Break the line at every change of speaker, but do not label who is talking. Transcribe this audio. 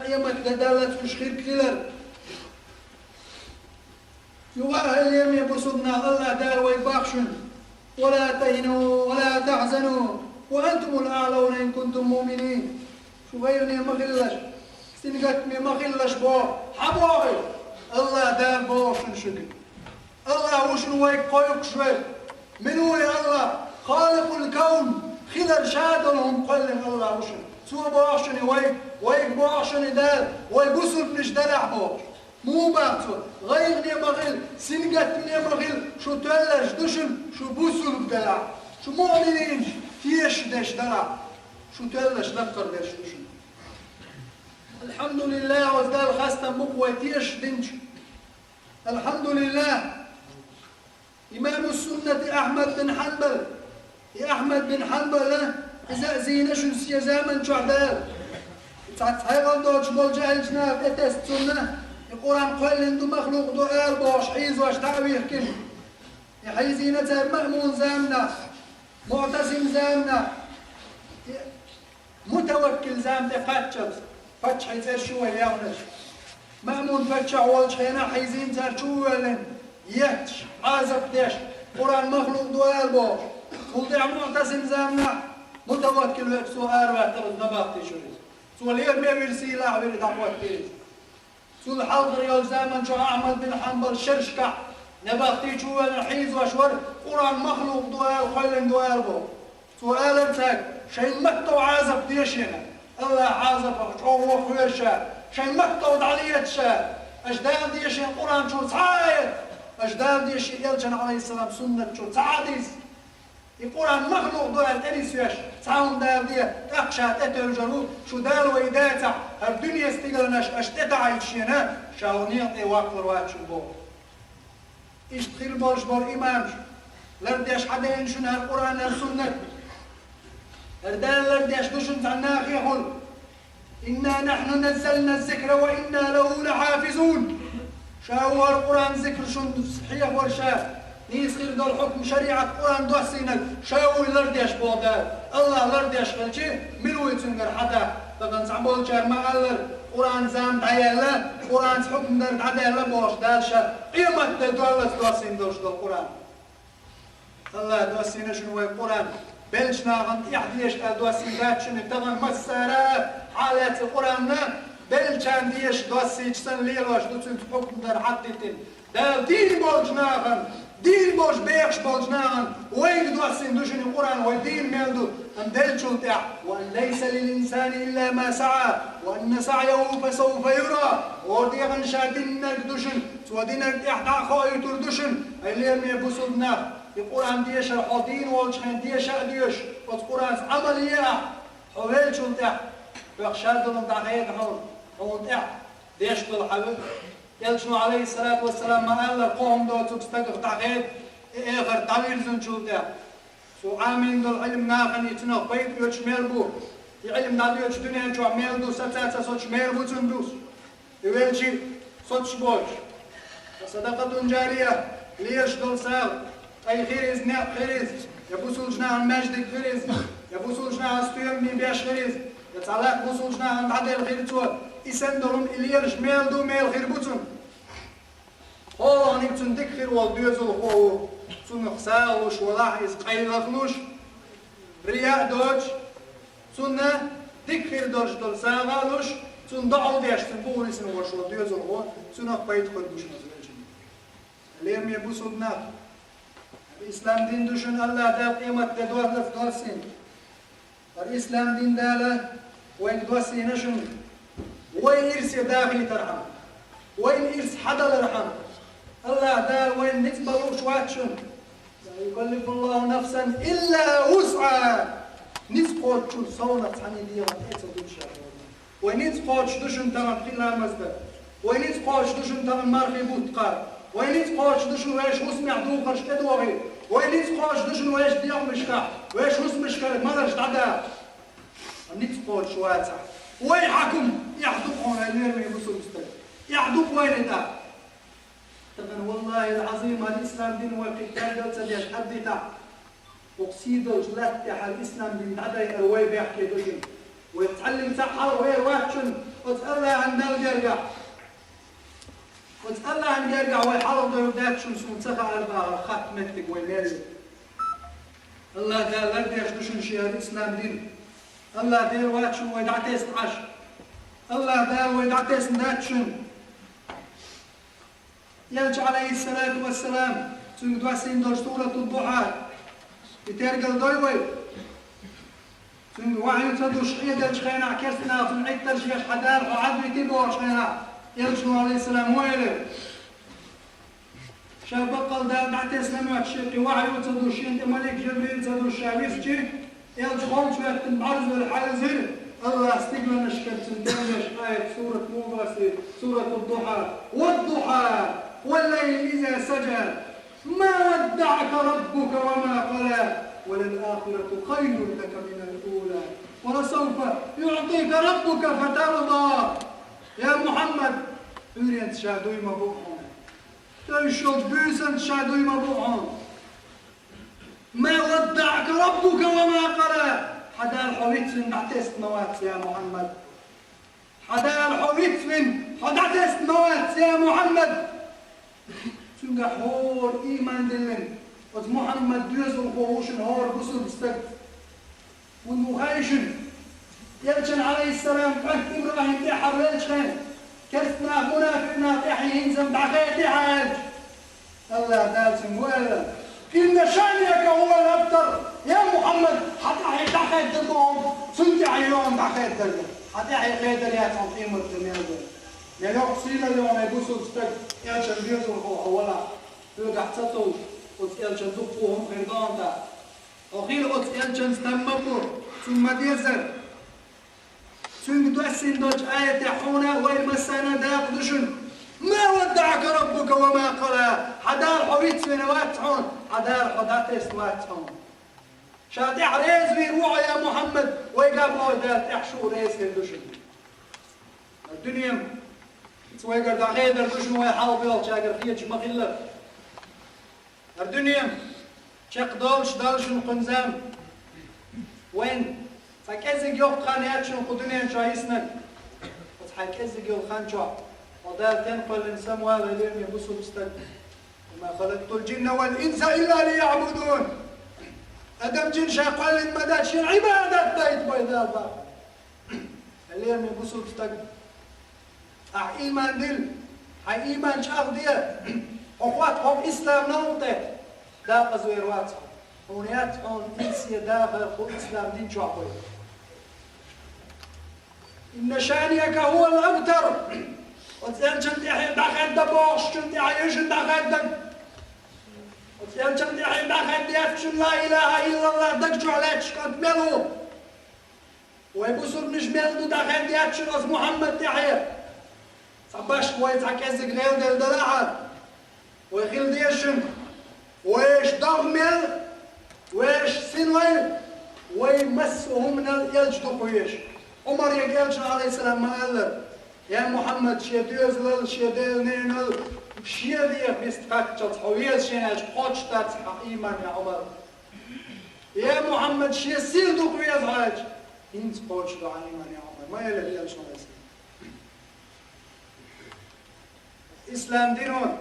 Yemek dedalet müşkilkiler. يؤهل يم يبصدنا الله دار ويبخشن ولا تهنوا ولا تحزنوا وأنتم الأعلون إن كنتم مؤمنين. شو غيرني مغلش سنقت مي مغلش بو حبوغي الله دار بوشن شكل الله وشن ويك قويك شوي منو يا الله خالق الكون خلال شادلهم قل الله وشن سوى بوشن ويك بوشن دار ويبصل بنش دلع بوش مو بعتو غيرني مغل سنقتني مغل شو تلش دشن شو بوسل بدلع شو مؤمنين تيش دش دلع شو تلش نقر دش دشن الحمد لله وزدال خاصة مقوى تيش دنج الحمد لله إمام السنة أحمد بن حنبل يا أحمد بن حنبل إذا زينشن سيزامن شعدال هاي غلطوش بول جاهلشنا اتست سنة القرآن قال إنه مخلوق دعاء باش حيز واش تعبير كل يحيزين زام مأمون زامنا معتصم زامنا متوكل زام تفتش فتش حيزر شو اليومش مأمون فتش عوالش هنا حيزين زار شو لين يهتش عازب ديش قرآن مخلوق دعاء باش قلت يا معتصم زامنا متوكل سؤال واعترض نباتي شو سؤال يرمي برسيلة عبير دعوات كيريز سول حاضر يا زمان شو أحمد بن حنبل شرشكع نبغتي شو الحيز وشور قرآن مخلوق دوال خلين دوال بو سؤال أنتك شيء مكتو عازب ديشنا الله عازب شو خويشة شيء مكتو عليه شا أجداد ديش القرآن شو صايد أجداد ديش يلجن عليه السلام سنة شو صاديس القرآن مخلوق دوال أنيسيش تعاون دار ديه تقشى تتوجرو شو دار ويداتا الدنيا استقلناش اشتتا عيشينا شاونيطي واقفر واتشو بو اشتغل بولش بول إمامش لرديش حدا ينشن هالقرآن السنة اردان لرديش دشن تعناخ يقول إنا نحن نزلنا الذكر وإنا له لحافظون شاو القرآن ذكر شن صحيح ورشاف نيسخير دول حكم شريعة قرآن دوسينك شاو لرديش بودار الله لرديش خلشي ملوي تنقر حدا لكن سعبول شهر ما قالر قرآن زام تعيالا قرآن حكم درد عدالا بوش دالشا قيمة دولة دوسين دوش دول قرآن الله دوسينا شنو قرآن بلشنا غنت يحديش دوسين داتشن ابتغن مسارا حالات القرآن بلشان ديش دوسيش سن ليلوش دوسين حكم در حدتين دال دين بولجناغن دين بوش بيخش بولجناغن وين دوسين دوشن القرآن ودين ميلدو أن دلشو تاع وأن ليس للإنسان إلا ما سعى وأن سعيه فسوف يرى وديغن شادينك دوشن سودينك إحدى خواهي تردوشن اللي يرمي بسودنا القرآن ديش الحوطين والشخين ديش أديش والقرآن عملية حوالشو تاع بيخشادون تاع غير حول تاع ديش بالحبيب يلشنو عليه الصلاة والسلام ما قال القوم دول تستقر تعقيد إيغر تعبير زنشو تاع سو عامين دول علم ناخن يتنو بيت يوش ميلبو يعلم نادو يوش دنيا نشو ميلدو ستاتا سوش ميلبو تندوس يوالشي سوش بوش صدقة جارية ليش دول ساو أي خيريز ناق خيريز يبوسول جناعن ماجدك خيريز يبوسول جناعن ستيوم مين بياش خيريز يتعلاق بوسول جناعن عدل خير توا يسندلهم إليش ميلدو ميل خير بوتون هو نيبتون دكخير والديوزل هو تون خسالوش ولاحظ قيلخلوش رياء دوش تون دكخير دوش دول ساغالوش تون ضعو ديش تنبوري سنوش والديوزل هو تون اقبايت خلدوش نزلجين اليوم يبوسوا بناك الإسلام دين دوشن الله دال قيمة دوار لفدوسين الإسلام دين داله وين دوسي نشن وين إرسي داخلي ترحم وين إرس حدا لرحم الله دال وين نتبلوش واتشن لا يكلف الله نفسا إلا وسعها نتقوت شو صونة عني دي وانتيتا دوشا وين نتقوت دوشن تمام خلا مزدر وين نتقوت دوشن تمام مارخي بوتقار وين نتقوت دوشن ويش وسمع دوخرش تدوغي وين نتقوت دوشن ويش ديوم مشكا ويش وسم مشكا مرش تعدا نتقوت شواتع ويحكم يحدقون الليل يبصوا مستقبل يحدق وين ده طبعا والله العظيم الإسلام دين والقتال دلتا ديش حدتا وقصيدو جلات تاع الإسلام دين عدا يروي بيحكي دوشن ويتعلم تاع حر وهي واتشن وتألا عن الجرقع وتألا عن الجرقع ويحرض يبدأ شمس منتخى أربعة ختمتك ويميري الله قال لك يا شدوشن شيء الإسلام دين الله دير واتشن ويدعتيس عشر الله دار ويدعتيس ناتشن يلج عليه الصلاة والسلام تنقدوا سين سورة الضحى يترقل ضيوي تنقدوا وعي تدو شقية دل شخينا كرسنا تنعيد ترشيش حدار وعدوي تبوا شخينا يلجوا عليه السلام ويلي شاب بقل دار دعتيس نموت شيقي وعي تدو شين ملك جبريل تدو الشاويفجي يلج خلج وقت العرض والحازر الله استقبل نشكل تندمج آية سورة موباسي سورة الضحى والضحى والليل إذا سجى ما ودعك ربك وما قلى وللآخرة خير لك من الأولى ولسوف يعطيك ربك فترضى يا محمد أريد شادوي مبوحون تنشط بيسن شادوي مبوحون ما ودعك ربك وما قلى حدا الحويت من دعتيست موات يا محمد حدا الحويت من دعتيست موات يا محمد تنقى حور إيمان دلن وز محمد دوز الخوشن هور بسر بستقد والمخايشن يلجن عليه السلام قد إبراهيم تحر للشخين كرثنا منافقنا تحي ينزم دعخي تحاج الله دالسم ولا إن شانك هو الأبتر يا محمد حتى يدعخي الدمهم سنتي عيون دعخي الدم حتى يخيدر يا تنطيم الدنيا يعني أقصينا اليوم يبوسوا بستك يلشن بيوتوا الخوة يلقى حتى يلشن زقوهم قردان دا وخيل يلشن استمموا ثم ديزر ثم دوسين دوج آية حونا ويمسانا داقدشن ما ودعك ربك وما قلى حدار حويت سنوات حون حدار حدات سنوات حون شاتح ريز بيروح يا محمد ويقابلوا دات احشو ريز كندشن الدنيا سويقر دا غيدر دشن ويحاول بيوت شاقر خيج مغلق الدنيا شق دولش دالشن قنزام وين فكذا يوم خانيات شنو قدنيا شايسنا وتحكذا يوم خان شو وذا تنقل الإنسان وهذا اليوم يبصوا مستقبل وما خلقت الجن والإنس إلا ليعبدون أدم جن شاقل المدى شن عبادة بيت بيضاء الباب اليوم يبصوا مستقبل إيمان دل إيمان شاق ديا أخواتهم إسلام نوطة دا قزوير واتهم هونيات هون إنسية داخل خو إسلام دين شو عقوي إن شانيك هو الأبتر وتسأل جنت يحيى داخل دبوش جنت يحيى جنت داخل دق وتسأل جنت يحيى داخل ديات شن لا إله إلا الله دقجو عليك شكنت ملو ويبوسوا مش ملو داخل ديات شن أس محمد يحيى صباش كويس عكازك غير دل دلاعة ويخيل ديشن ويش ضغمل ويش سنوين ويمسهم من يلجدوا قويش عمر يقالش عليه السلام ما قال يا محمد شيدوز لل شيدل نينل شيدية بيستقاط حويل شيناش قوتش تاتح إيمان يا عمر يا محمد شي سيدو قويز عاج انت قوتش دو عن إيمان يا عمر ما يلي يلش عليه السلام إسلام دينون